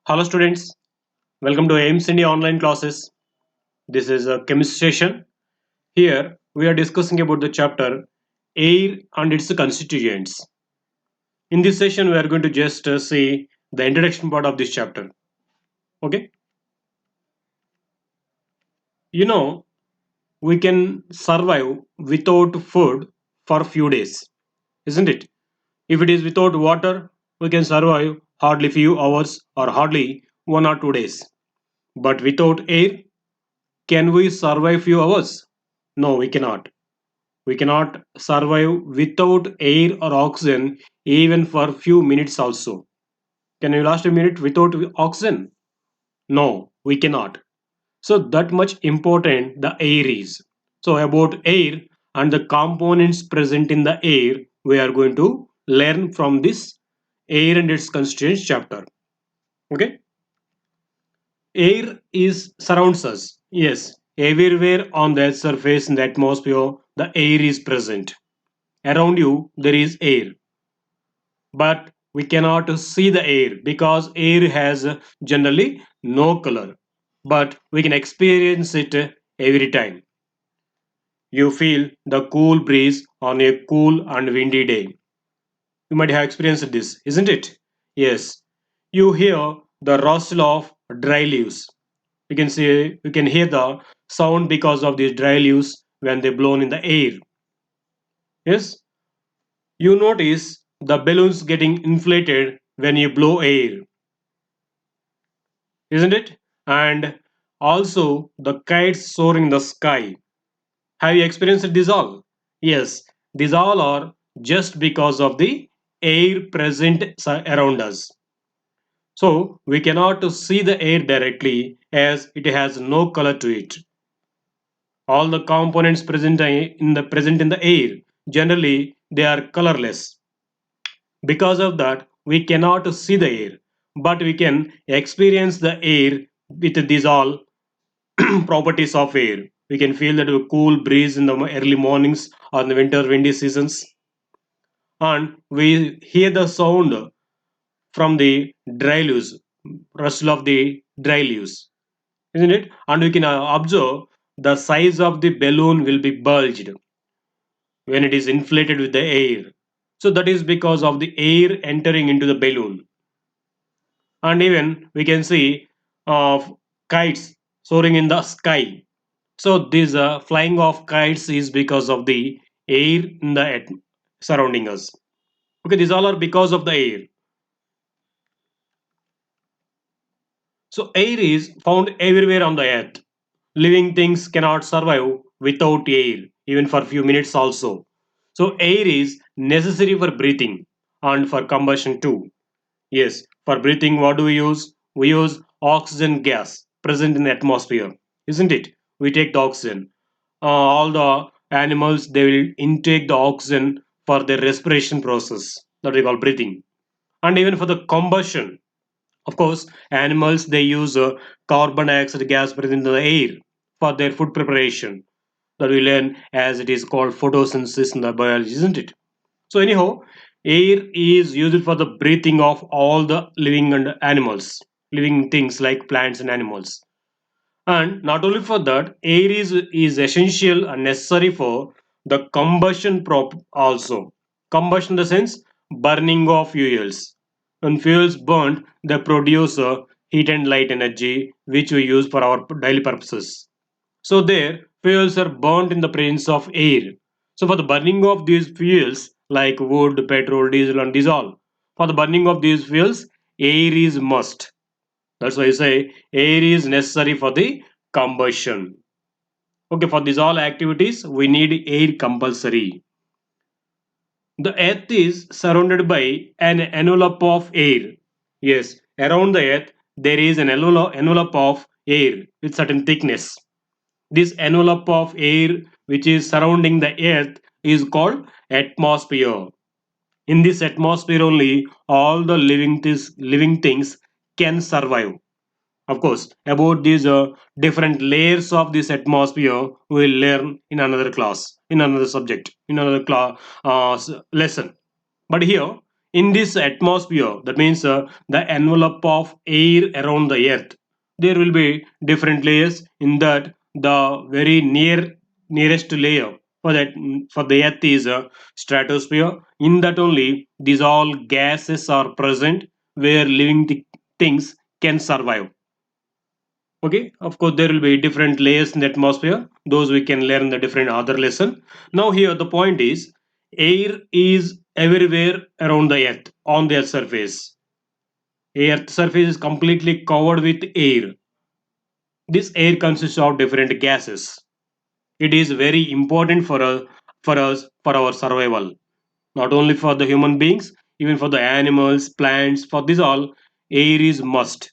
Hello students, welcome to aimsindia online classes. This is a chemistry session. Here we are discussing about the chapter air and its constituents. In this session we are going to just see the introduction part of this chapter. Okay, you know we can survive without food for few days, isn't it? If it is without water, we can survive hardly few hours or hardly 1 or 2 days. But without air, can we survive few hours? No, we cannot. We cannot survive without air or oxygen even for few minutes also. Can you last a minute without oxygen? No, we cannot. So that much important the air is. So about air and the components present in the air, we are going to learn from this air and its constituents chapter. Okay? Air is surrounds us. Yes, everywhere on the surface in the atmosphere, the air is present. Around you, there is air, but we cannot see the air because air has generally no color, but we can experience it every time. You feel the cool breeze on a cool and windy day. You might have experienced this, isn't it? Yes. You hear the rustle of dry leaves. You can hear the sound because of these dry leaves when they blown in the air. Yes. You notice the balloons getting inflated when you blow air, isn't it? And also the kites soaring in the sky. Have you experienced this all? Yes, these all are just because of the air present around us. So we cannot see the air directly as it has no color to it. All the components present in the air generally they are colorless. Because of that, we cannot see the air, but we can experience the air with these all properties of air. We can feel that a cool breeze in the early mornings or in the winter windy seasons, and we hear the sound from the dry leaves, rustle of the dry leaves, isn't it? And we can observe the size of the balloon will be bulged when it is inflated with the air. So that is because of the air entering into the balloon. And even we can see kites soaring in the sky. So this flying of kites is because of the air in the surrounding us. Okay, these all are because of the air. So air is found everywhere on the earth. Living things cannot survive without air, even for few minutes also. So air is necessary for breathing and for combustion too. Yes, for breathing, what do we use? We use oxygen gas present in the atmosphere, isn't it? We take the oxygen. All the animals they will intake the oxygen for their respiration process that we call breathing, and even for the combustion. Of course, animals they use carbon dioxide gas present in the air for their food preparation. That we learn as it is called photosynthesis in the biology, isn't it? So anyhow, air is used for the breathing of all the living and animals, living things like plants and animals. And not only for that, air is essential and necessary for the combustion prop also. Combustion in the sense burning of fuels. When fuels burnt, they produce heat and light energy which we use for our daily purposes. So there, fuels are burnt in the presence of air. So for the burning of these fuels like wood, petrol, diesel, and diesel, for the burning of these fuels, air is must. That's why I say air is necessary for the combustion. Okay, for these all activities, we need air compulsory. The earth is surrounded by an envelope of air. Yes, around the earth, there is an envelope of air with certain thickness. This envelope of air which is surrounding the earth is called atmosphere. In this atmosphere only all the living things can survive. Of course, about these different layers of this atmosphere we will learn in another class, in another subject, in another lesson. But here in this atmosphere, that means the envelope of air around the earth, there will be different layers. In that, the very nearest layer for the earth is stratosphere. In that only these all gases are present where living things can survive. Okay, of course there will be different layers in the atmosphere. Those we can learn in the different other lesson. Now here the point is, air is everywhere around the earth on the earth surface. Earth surface is completely covered with air. This air consists of different gases. It is very important for our survival. Not only for the human beings, even for the animals, plants. For this all, air is must.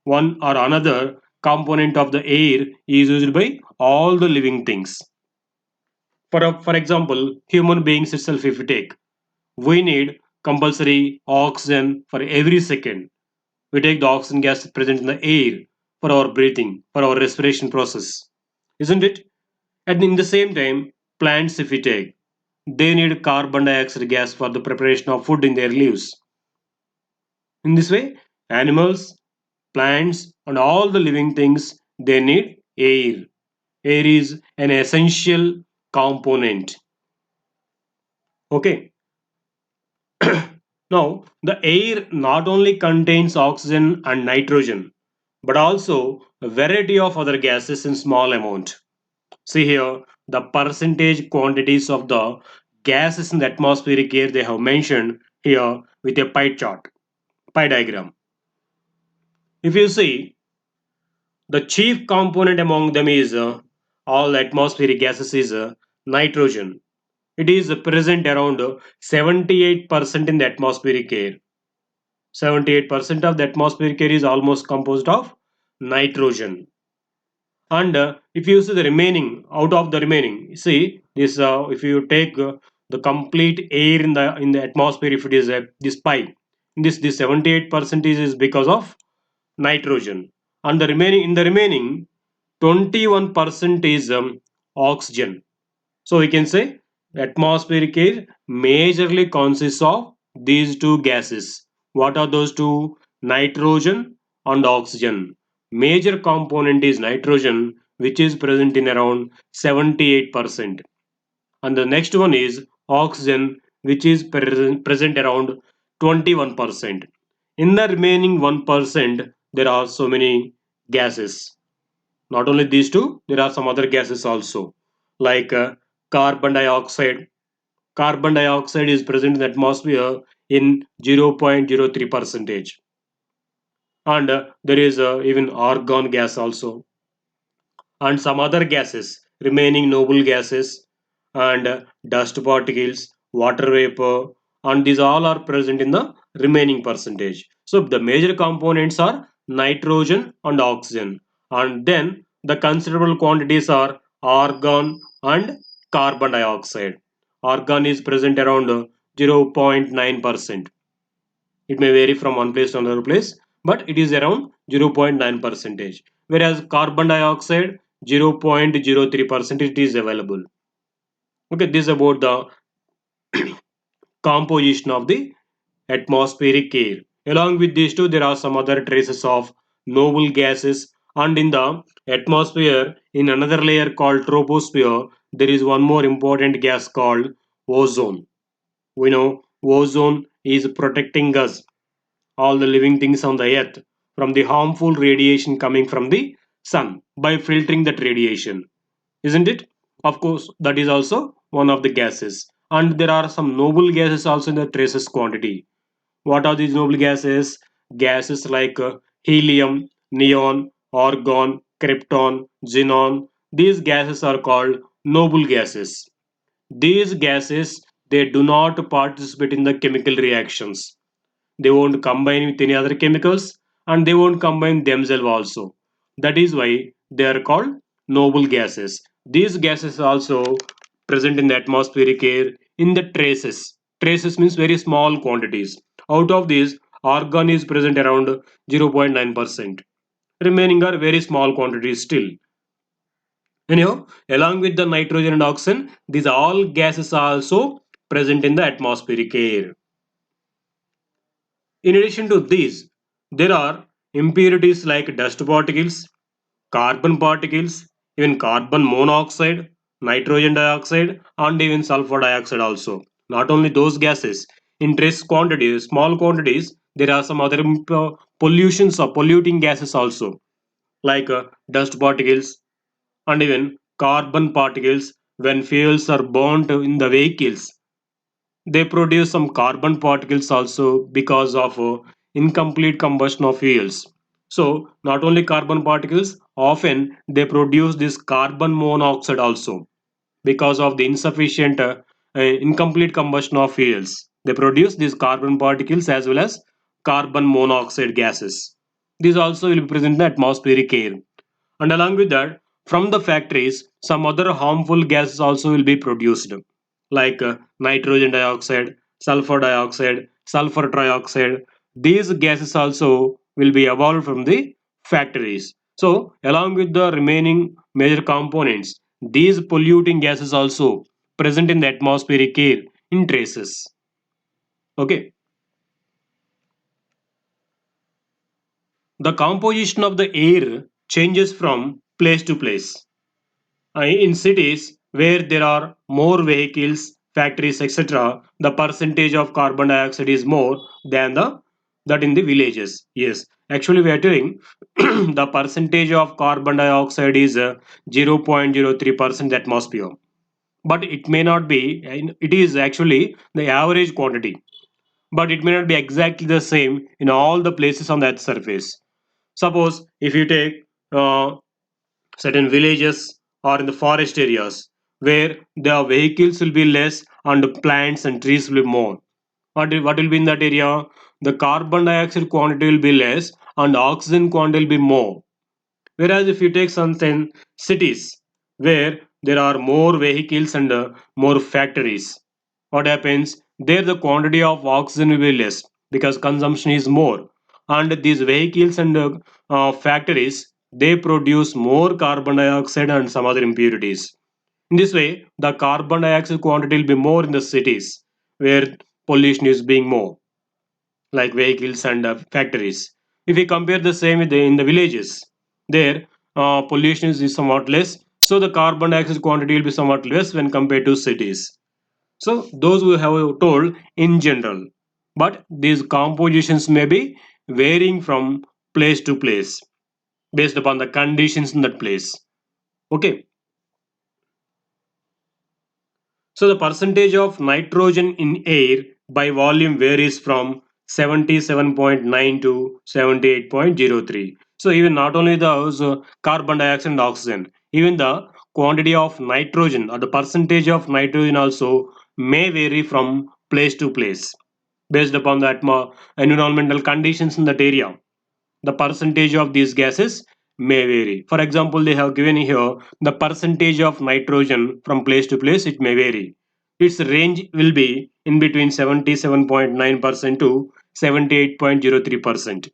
One or another component of the air is used by all the living things. For example, human beings itself, if we take, we need compulsory oxygen for every second. We take the oxygen gas present in the air for our breathing, for our respiration process, isn't it? And in the same time, plants, if we take, they need carbon dioxide gas for the preparation of food in their leaves. In this way, animals, plants, and all the living things, they need air. Air is an essential component. Okay. Now, the air not only contains oxygen and nitrogen, but also a variety of other gases in small amount. See here, the percentage quantities of the gases in the atmospheric air they have mentioned here with a pie chart, pie diagram. If you see, the chief component among them is all atmospheric gases is nitrogen. It is present around 78% in the atmospheric air. 78% of the atmospheric air is almost composed of nitrogen. And if you see the remaining, out of the remaining, see this, if you take the complete air in the atmosphere, if it is this pi, this 78% is because of nitrogen, and the remaining, in the remaining 21% is oxygen. So we can say atmospheric air majorly consists of these two gases. What are those two? Nitrogen and oxygen. Major component is nitrogen, which is present in around 78%. And the next one is oxygen, which is present around 21%. In the remaining 1%, there are so many gases. Not only these two, there are some other gases also, like carbon dioxide. Carbon dioxide is present in the atmosphere in 0.03 percentage, and there is even argon gas also, and some other gases, remaining noble gases, and dust particles, water vapor, and these all are present in the remaining percentage. So the major components are nitrogen and oxygen, and then the considerable quantities are argon and carbon dioxide. Argon is present around 0.9%. It may vary from one place to another place, but it is around 0.9 percentage. Whereas carbon dioxide 0.03 percent it is available. Okay, this is about the composition of the atmospheric air. Along with these two, there are some other traces of noble gases, and in the atmosphere, in another layer called troposphere, there is one more important gas called ozone. We know ozone is protecting us, all the living things on the earth, from the harmful radiation coming from the sun by filtering that radiation, isn't it? Of course, that is also one of the gases. And there are some noble gases also in the traces quantity. What are these noble gases? Gases like helium, neon, argon, krypton, xenon. These gases are called noble gases. These gases, they do not participate in the chemical reactions. They won't combine with any other chemicals, and they won't combine themselves also. That is why they are called noble gases. These gases are also present in the atmospheric air in the traces. Traces means very small quantities. Out of these, argon is present around 0.9%. Remaining are very small quantities still. Anyhow, along with the nitrogen and oxygen, these all gases are also present in the atmospheric air. In addition to these, there are impurities like dust particles, carbon particles, even carbon monoxide, nitrogen dioxide, and even sulfur dioxide also. Not only those gases, in trace quantities, small quantities, there are some other pollutions or polluting gases also, like dust particles and even carbon particles. When fuels are burnt in the vehicles, they produce some carbon particles also because of incomplete combustion of fuels. So not only carbon particles, often they produce this carbon monoxide also because of the insufficient incomplete combustion of fuels. They produce these carbon particles as well as carbon monoxide gases. These also will be present in the atmospheric air. And along with that, from the factories, some other harmful gases also will be produced, like nitrogen dioxide, sulfur trioxide. These gases also will be evolved from the factories. So, along with the remaining major components, these polluting gases also present in the atmospheric air in traces. Okay, the composition of the air changes from place to place. In cities where there are more vehicles, factories, etc., the percentage of carbon dioxide is more than the that in the villages. Yes, actually we are doing the percentage of carbon dioxide is 0.03% atmosphere, but it may not be. It is actually the average quantity, but it may not be exactly the same in all the places on that surface. Suppose if you take certain villages or in the forest areas where the vehicles will be less and plants and trees will be more. What will be in that area? The carbon dioxide quantity will be less and oxygen quantity will be more. Whereas if you take some cities where there are more vehicles and more factories, what happens? There the quantity of oxygen will be less because consumption is more. And these vehicles and factories, they produce more carbon dioxide and some other impurities. In this way, the carbon dioxide quantity will be more in the cities where pollution is being more, like vehicles and factories. If we compare the same with in the villages, there pollution is somewhat less, so the carbon dioxide quantity will be somewhat less when compared to cities. So those we have told in general, but these compositions may be varying from place to place based upon the conditions in that place. Okay, so the percentage of nitrogen in air by volume varies from 77.9 to 78.03. So even not only those carbon dioxide and oxygen, even the quantity of nitrogen or the percentage of nitrogen also may vary from place to place based upon the environmental conditions in that area. The percentage of these gases may vary. For example, they have given here the percentage of nitrogen from place to place, it may vary. Its range will be in between 77.9% to 78.03%. It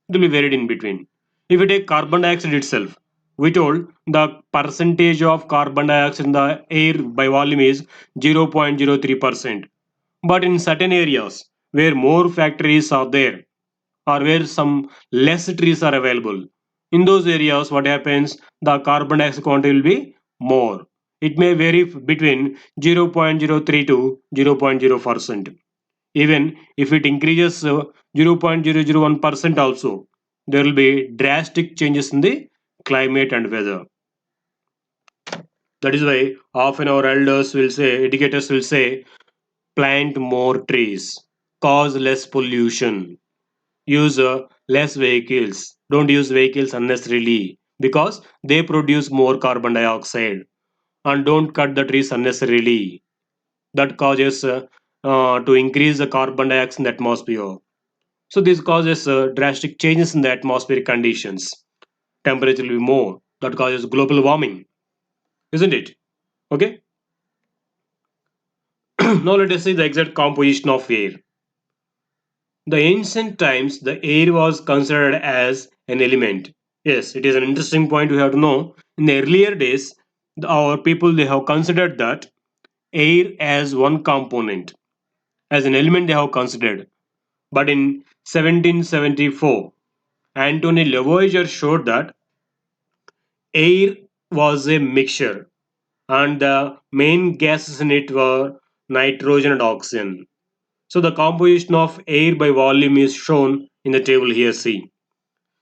will be varied in between. If we take carbon dioxide itself, we told the percentage of carbon dioxide in the air by volume is 0.03%. But in certain areas where more factories are there, or where some less trees are available, in those areas what happens, the carbon dioxide quantity will be more. It may vary between 0.03 to 0.0%. Even if it increases 0.001% also, there will be drastic changes in the climate and weather. That is why often our elders will say, educators will say, plant more trees, cause less pollution, use less vehicles, don't use vehicles unnecessarily because they produce more carbon dioxide, and don't cut the trees unnecessarily, that causes to increase the carbon dioxide in the atmosphere. So this causes drastic changes in the atmospheric conditions. Temperature will be more, that causes global warming, isn't it? Okay. Now let us see the exact composition of air. The ancient times, the air was considered as an element. Yes, it is an interesting point we have to know. In the earlier days, our people they have considered that air as one component, as an element they have considered. But in 1774, Anthony Lavoisier showed that air was a mixture and the main gases in it were nitrogen and oxygen. So the composition of air by volume is shown in the table here. See.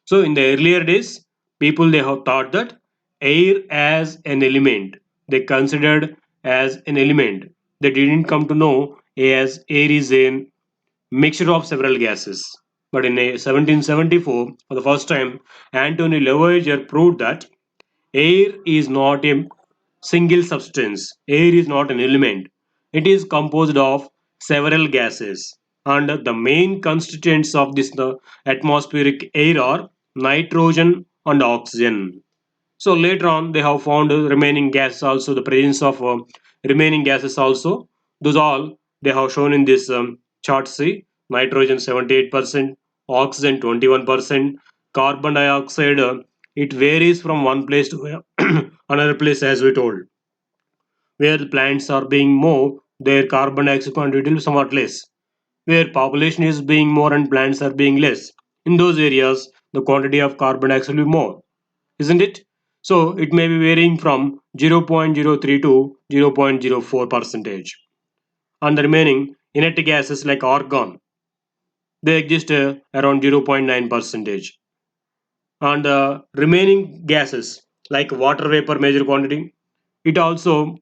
So in the earlier days, people they have thought that air as an element. They considered as an element. They didn't come to know as air is a mixture of several gases. But in 1774, for the first time, Anthony Lavoisier proved that air is not a single substance. Air is not an element. It is composed of several gases. And the main constituents of this the atmospheric air are nitrogen and oxygen. So later on, they have found remaining gases also, the presence of remaining gases also. Those all they have shown in this chart. See, nitrogen 78%, oxygen 21%, carbon dioxide. It varies from one place to another place, as we told. Where the plants are being more, their carbon dioxide quantity will be somewhat less. Where population is being more and plants are being less. In those areas, the quantity of carbon dioxide will be more, isn't it? So it may be varying from 0.03 to 0.04 percentage. And the remaining inert gases like argon, they exist around 0.9 percentage. And the remaining gases like water vapor major quantity, it also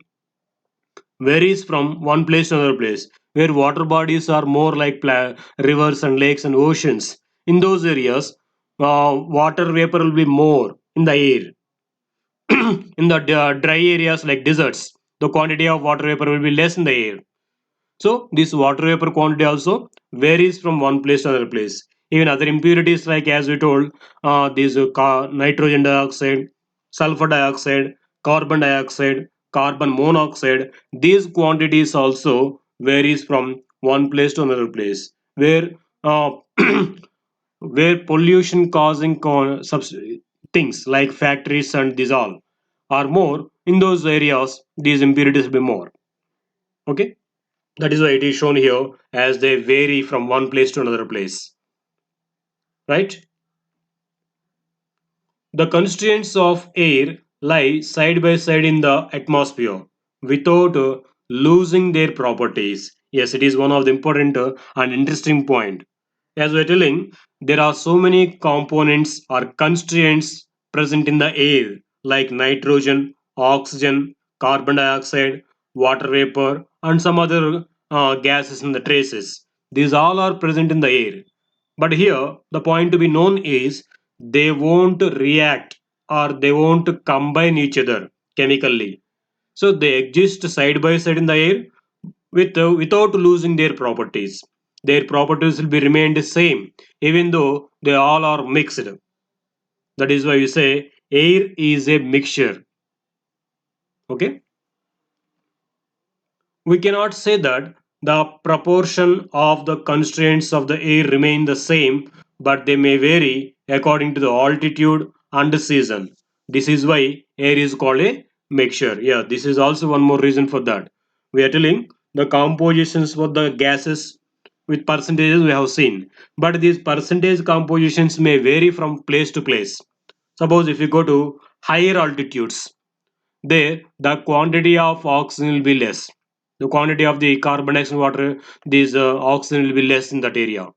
varies from one place to another place. Where water bodies are more like rivers and lakes and oceans, in those areas, water vapor will be more in the air. In the dry areas like deserts, the quantity of water vapor will be less in the air. So this water vapor quantity also varies from one place to another place. Even other impurities like as we told, these nitrogen dioxide, sulfur dioxide, carbon dioxide, carbon monoxide, these quantities also varies from one place to another place. Where uh, where pollution causing things like factories and these all are more, in those areas these impurities will be more. Okay, that is why it is shown here as they vary from one place to another place, right? The constituents of air lie side by side in the atmosphere without losing their properties. Yes, it is one of the important and interesting point. As we're telling, there are so many components or constituents present in the air like nitrogen, oxygen, carbon dioxide, water vapor, and some other gases in the traces. These all are present in the air. But here, the point to be known is they won't react or they won't combine each other chemically. So they exist side by side in the air without losing their properties. Their properties will be remained the same even though they all are mixed. That is why we say air is a mixture. Okay. We cannot say that the proportion of the constraints of the air remain the same, but they may vary according to the altitude and the season. This is why air is called a mixture. Yeah, this is also one more reason for that. We are telling the compositions for the gases with percentages we have seen, but these percentage compositions may vary from place to place. Suppose if you go to higher altitudes, there the quantity of oxygen will be less, the quantity of the carbon dioxide water, this oxygen will be less in that area.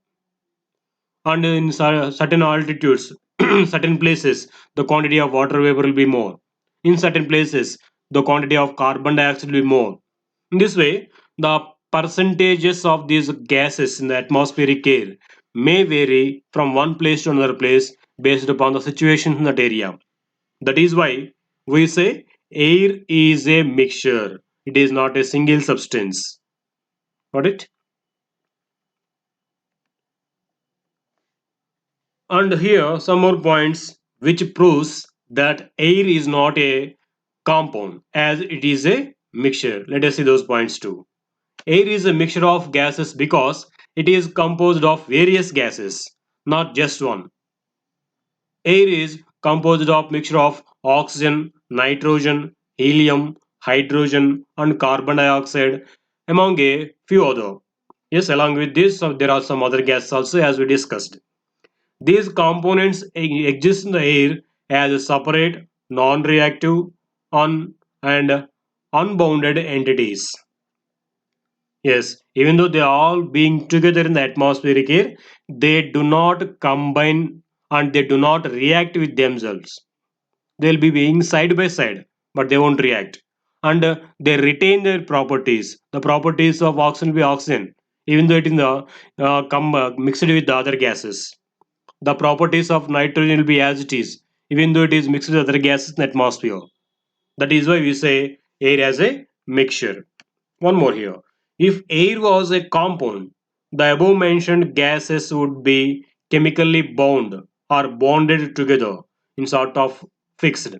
And in certain altitudes certain places the quantity of water vapor will be more. In certain places the quantity of carbon dioxide will be more. In this way the percentages of these gases in the atmospheric air may vary from one place to another place based upon the situation in that area. That is why we say air is a mixture. It is not a single substance. Got it? And here some more points which proves that air is not a compound as it is a mixture. Let us see those points too. Air is a mixture of gases because it is composed of various gases, not just one. Air is composed of mixture of oxygen, nitrogen, helium, hydrogen, and carbon dioxide, among a few other. Yes, along with this, there are some other gases also as we discussed. These components exist in the air as separate, non-reactive, and unbounded entities. Yes, even though they are all being together in the atmospheric air, they do not combine and they do not react with themselves. They'll be being side by side, but they won't react. And they retain their properties. The properties of oxygen will be oxygen, even though it is mixed with the other gases. The properties of nitrogen will be as it is, even though it is mixed with other gases in the atmosphere. That is why we say air as a mixture. One more here. If air was a compound, the above mentioned gases would be chemically bound or bonded together in sort of fixed.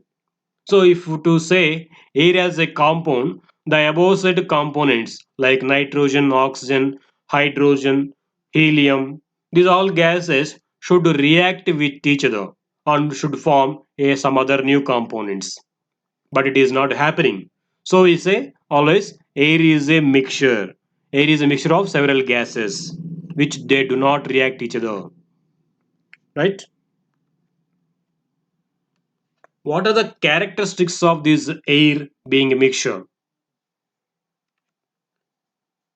So if to say air as a compound, the above said components like nitrogen, oxygen, hydrogen, helium, these all gases should react with each other and should form some other new components. But it is not happening. So we say always air is a mixture. Air is a mixture of several gases which they do not react each other. Right? What are the characteristics of this air being a mixture?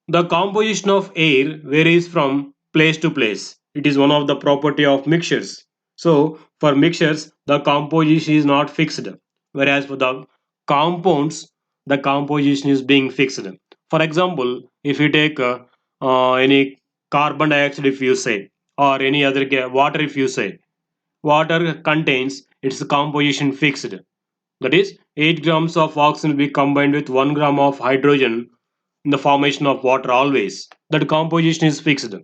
The composition of air varies from place to place. It is one of the property of mixtures. So for mixtures, the composition is not fixed, whereas for the compounds, the composition is being fixed. For example, if you take any carbon dioxide, if you say, or any other water, if you say, water contains its composition fixed. That is, 8 grams of oxygen will be combined with 1 gram of hydrogen in the formation of water always. That composition is fixed.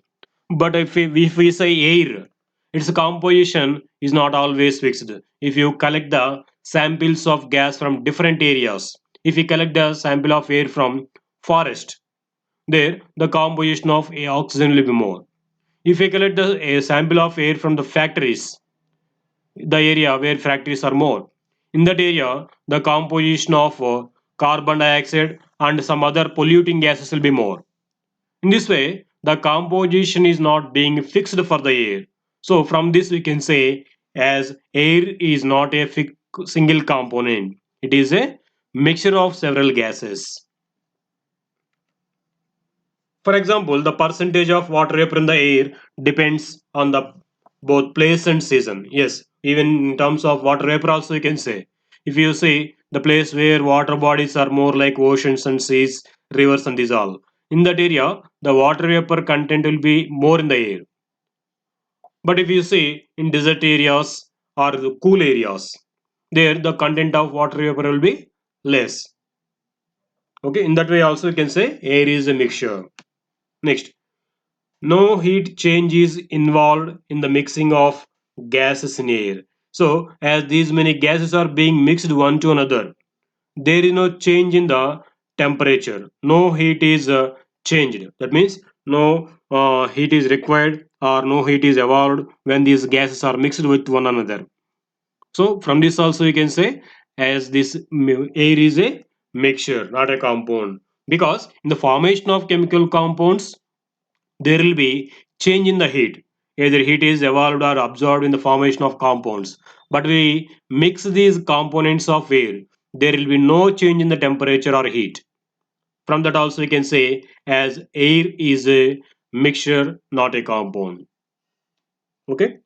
But if we say air, its composition is not always fixed. If you collect the samples of gas from different areas, if you collect the sample of air from forest, there the composition of oxygen will be more. If you collect the sample of air from the factories, the area where factories are more. In that area, the composition of carbon dioxide and some other polluting gases will be more. In this way, the composition is not being fixed for the air. So from this we can say as air is not a single component. It is a mixture of several gases. For example, the percentage of water vapor in the air depends on the both place and season. Yes, even in terms of water vapor also you can say. If you see the place where water bodies are more like oceans and seas, rivers and these all. In that area, the water vapor content will be more in the air. But if you see in desert areas or the cool areas, there the content of water vapor will be less. Okay, in that way also you can say air is a mixture. Next, no heat change is involved in the mixing of gases in air. So, as these many gases are being mixed one to another, there is no change in the temperature. No heat is changed. That means no heat is required or no heat is evolved when these gases are mixed with one another. So, from this also you can say as this air is a mixture, not a compound. Because in the formation of chemical compounds, there will be change in the heat. Either heat is evolved or absorbed in the formation of compounds. But we mix these components of air, there will be no change in the temperature or heat. From that also we can say as air is a mixture, not a compound. Okay.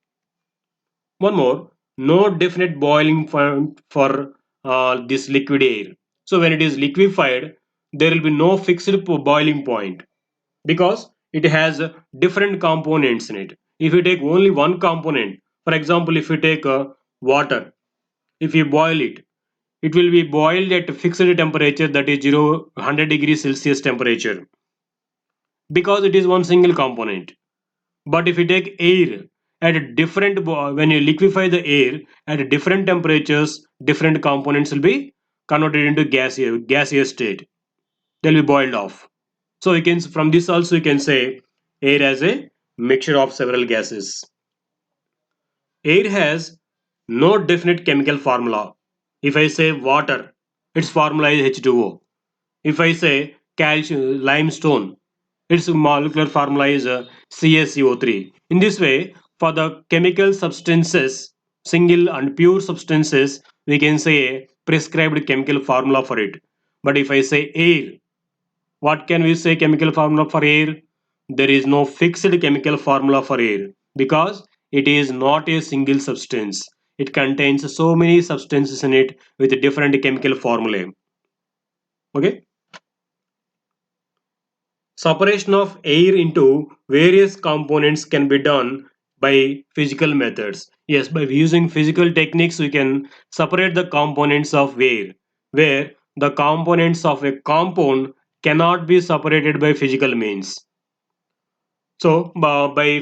One more, no definite boiling point for this liquid air. So when it is liquefied, there will be no fixed boiling point because it has different components in it. If you take only one component, for example, if you take water, if you boil it, it will be boiled at a fixed temperature, that is 100 degrees Celsius temperature, because it is one single component. But if you take air at a different, when you liquefy the air at different temperatures, different components will be converted into gaseous state. They'll be boiled off. So you can, from this also you can say air as a mixture of several gases. Air has no definite chemical formula. If I say water, its formula is H2O. If I say calcium limestone, Its molecular formula is CaCO3. In this way, for the chemical substances, single and pure substances, we can say a prescribed chemical formula for it. But if I say air, what can we say chemical formula for air? There is no fixed chemical formula for air because it is not a single substance. It contains so many substances in it with different chemical formulae. Okay. Separation of air into various components can be done by physical methods. Yes, by using physical techniques, we can separate the components of air, where the components of a compound cannot be separated by physical means. So, by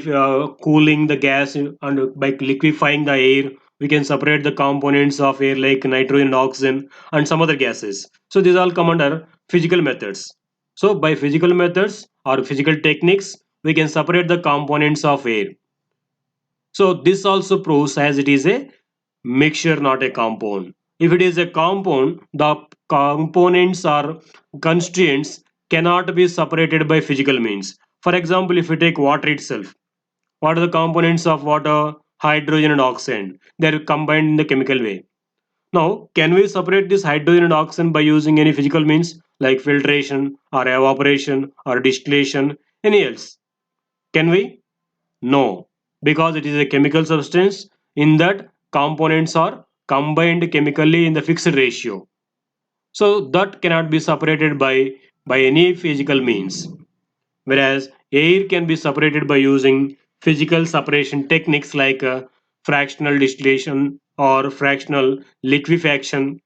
cooling the gas and by liquefying the air, we can separate the components of air like nitrogen, oxygen, and some other gases. So, these all come under physical methods. So, by physical methods or physical techniques, we can separate the components of air. So, this also proves as it is a mixture, not a compound. If it is a compound, the components or constituents cannot be separated by physical means. For example, if you take water itself, what are the components of water? Hydrogen and oxygen. They are combined in the chemical way. Now, can we separate this hydrogen and oxygen by using any physical means like filtration or evaporation or distillation? Any else? Can we? No, because it is a chemical substance in that components are combined chemically in the fixed ratio. So that cannot be separated by any physical means. Whereas air can be separated by using physical separation techniques like fractional distillation or fractional liquefaction.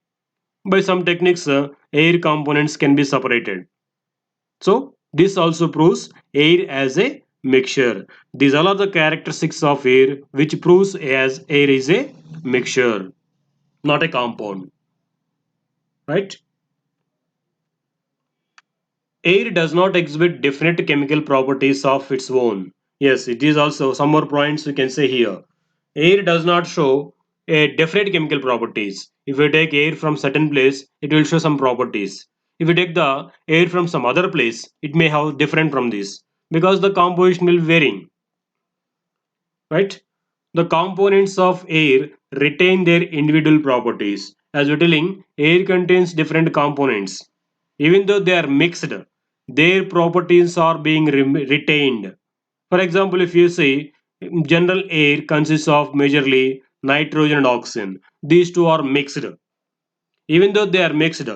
By some techniques, air components can be separated. So this also proves air as a mixture. These all are the characteristics of air which proves as air is a mixture, not a compound, right? Air does not exhibit definite chemical properties of its own. Yes, it is also some more points we can say here. Air does not show a definite chemical properties. If you take air from certain place, it will show some properties. If you take the air from some other place, it may have different from this because the composition will vary, right? The components of air retain their individual properties. As we're telling, air contains different components. Even though they are mixed, their properties are being retained. For example, if you say general air consists of majorly nitrogen and oxygen, these two are mixed. Even though they are mixed,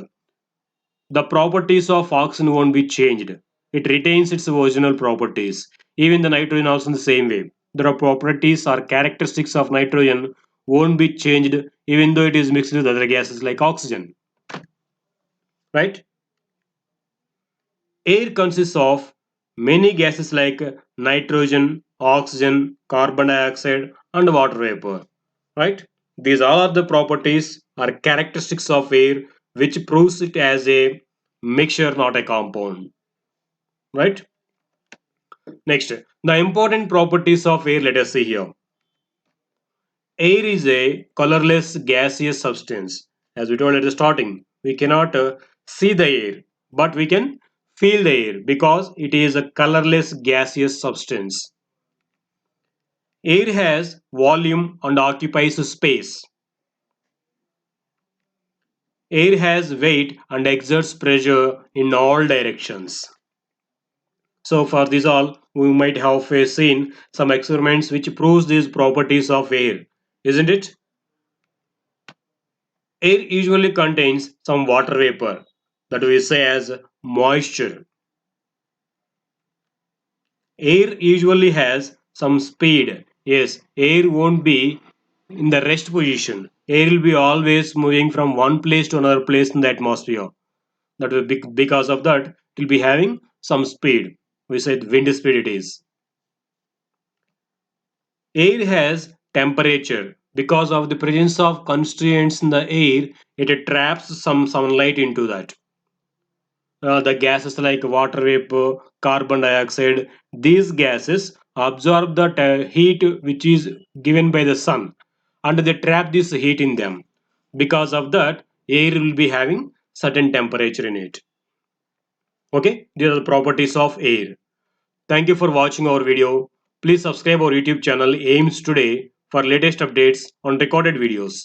the properties of oxygen won't be changed. It retains its original properties. Even the nitrogen also in the same way. The properties or characteristics of nitrogen won't be changed even though it is mixed with other gases like oxygen. Right? Air consists of many gases like nitrogen, oxygen, carbon dioxide, and water vapor. Right? These all are the properties or characteristics of air which proves it as a mixture, not a compound. Right? Next, the important properties of air, let us see here. Air is a colorless gaseous substance. As we told at the starting, we cannot see the air, but we can feel the air because it is a colorless gaseous substance. Air has volume and occupies space. Air has weight and exerts pressure in all directions. So for this all, we might have seen some experiments which proves these properties of air, isn't it? Air usually contains some water vapor that we say as moisture. Air usually has some speed. Yes, air won't be in the rest position. Air will be always moving from one place to another place in the atmosphere. That will be because of that, it will be having some speed. We said wind speed it is. Air has temperature. Because of the presence of constituents in the air, it traps some sunlight into that. The gases like water vapor, carbon dioxide, these gases absorb the heat which is given by the sun and they trap this heat in them. Because of that, air will be having certain temperature in it. Okay, these are the properties of air. Thank you for watching our video. Please subscribe our YouTube channel Aims Today for latest updates on recorded videos.